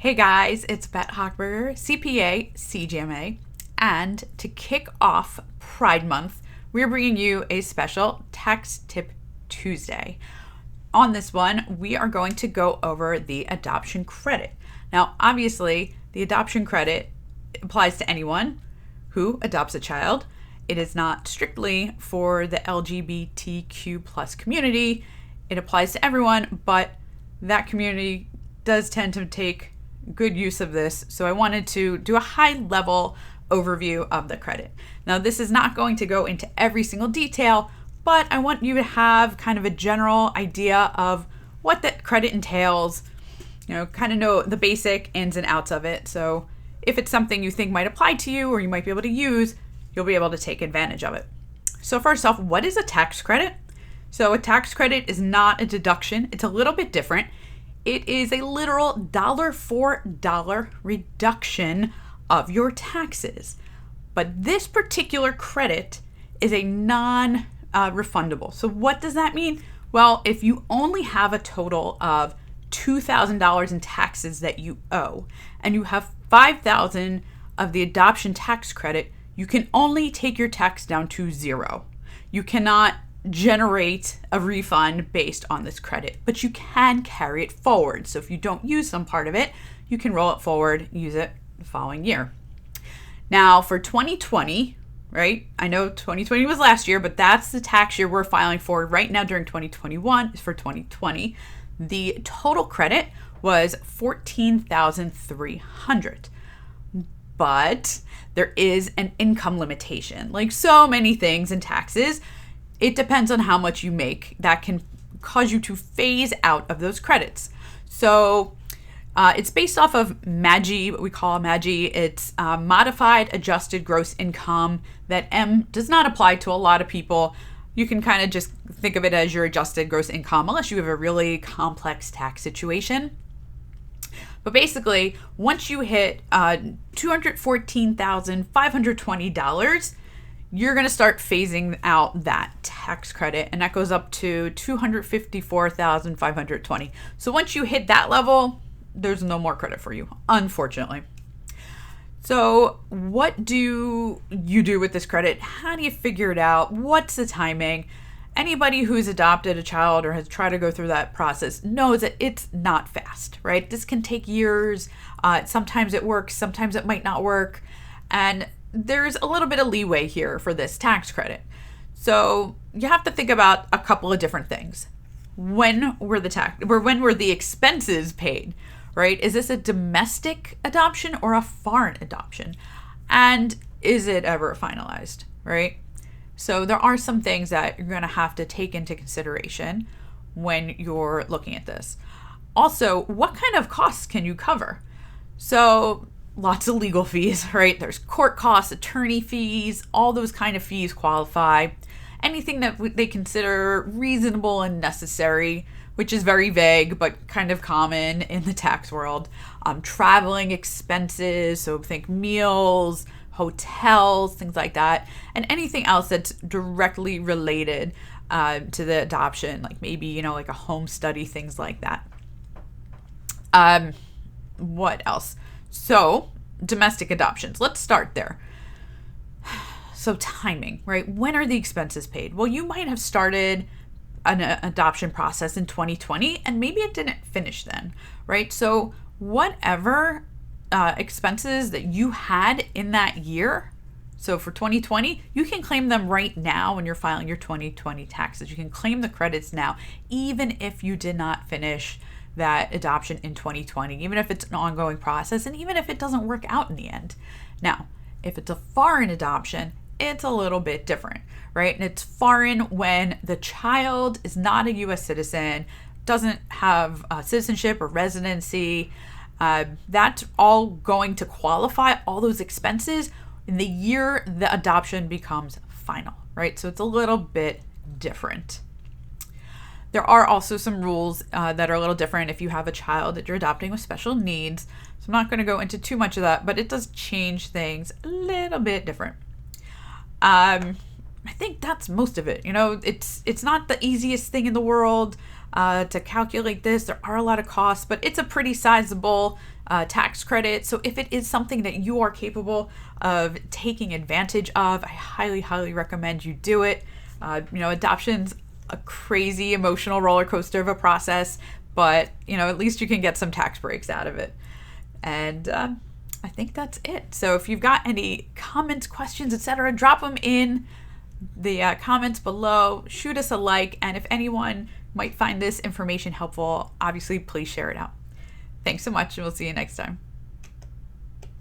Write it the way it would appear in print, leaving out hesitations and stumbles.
Hey guys, it's Beth Hochberger, CPA, CGMA, and to kick off Pride Month, we're bringing you a special Tax Tip Tuesday. On this one, we are going to go over the adoption credit. Now, obviously, the adoption credit applies to anyone who adopts a child. It is not strictly for the LGBTQ plus community. It applies to everyone, but that community does tend to take good use of this. So I wanted to do a high level overview of the credit. Now, this is not going to go into every single detail, but I want you to have kind of a general idea of what that credit entails, kind of know the basic ins and outs of it. So if it's something you think might apply to you or you might be able to use, you'll be able to take advantage of it. So first off, what is a tax credit? So a tax credit is not a deduction. It's a little bit different. It is a literal dollar for dollar reduction of your taxes. But this particular credit is a non-refundable. So what does that mean? Well, if you only have a total of $2,000 in taxes that you owe, and you have $5,000 of the adoption tax credit, you can only take your tax down to zero. You cannot generate a refund based on this credit, but you can carry it forward. So if you don't use some part of it, you can roll it forward, use it the following year. Now for 2020, right? I know 2020 was last year, but that's the tax year we're filing for right now during 2021 is for 2020. The total credit was $14,300. But there is an income limitation. Like so many things in taxes, it depends on how much you make. That can cause you to phase out of those credits. So it's based off of MAGI, what we call MAGI. It's modified adjusted gross income. That M does not apply to a lot of people. You can kind of just think of it as your adjusted gross income unless you have a really complex tax situation. But basically, once you hit $214,520, you're going to start phasing out that tax credit, and that goes up to $254,520. So once you hit that level, there's no more credit for you, unfortunately. So what do you do with this credit? How do you figure it out? What's the timing? Anybody who's adopted a child or has tried to go through that process knows that it's not fast, right? This can take years. Sometimes it works, sometimes it might not work. And there's a little bit of leeway here for this tax credit. So you have to think about a couple of different things. When were the expenses paid, right? Is this a domestic adoption or a foreign adoption? And is it ever finalized, right? So there are some things that you're going to have to take into consideration when you're looking at this. Also, what kind of costs can you cover? So lots of legal fees, right? There's court costs, attorney fees, all those kind of fees qualify. Anything that they consider reasonable and necessary, which is very vague, but kind of common in the tax world. Traveling expenses, so think meals, hotels, things like that, and anything else that's directly related to the adoption, like maybe, like a home study, things like that. What else? So domestic adoptions, let's start there. So timing, right? When are the expenses paid? Well, you might have started an adoption process in 2020 and maybe it didn't finish then, right? So whatever expenses that you had in that year, so for 2020, you can claim them right now when you're filing your 2020 taxes. You can claim the credits now, even if you did not finish that adoption in 2020, even if it's an ongoing process and even if it doesn't work out in the end. Now, if it's a foreign adoption, it's a little bit different, right? And it's foreign when the child is not a U.S. citizen, doesn't have citizenship or residency. That's all going to qualify, all those expenses, in the year the adoption becomes final, right? So it's a little bit different. There are also some rules that are a little different if you have a child that you're adopting with special needs. So I'm not going to go into too much of that, but it does change things a little bit different. I think that's most of it. It's not the easiest thing in the world. to calculate this. There are a lot of costs, but it's a pretty sizable tax credit. So if it is something that you are capable of taking advantage of, I highly, highly recommend you do it. Adoption's a crazy emotional roller coaster of a process, but at least you can get some tax breaks out of it. And I think that's it. So if you've got any comments, questions, etc., drop them in the comments below. Shoot us a like, and if anyone might find this information helpful, obviously please share it out. Thanks so much, and we'll see you next time.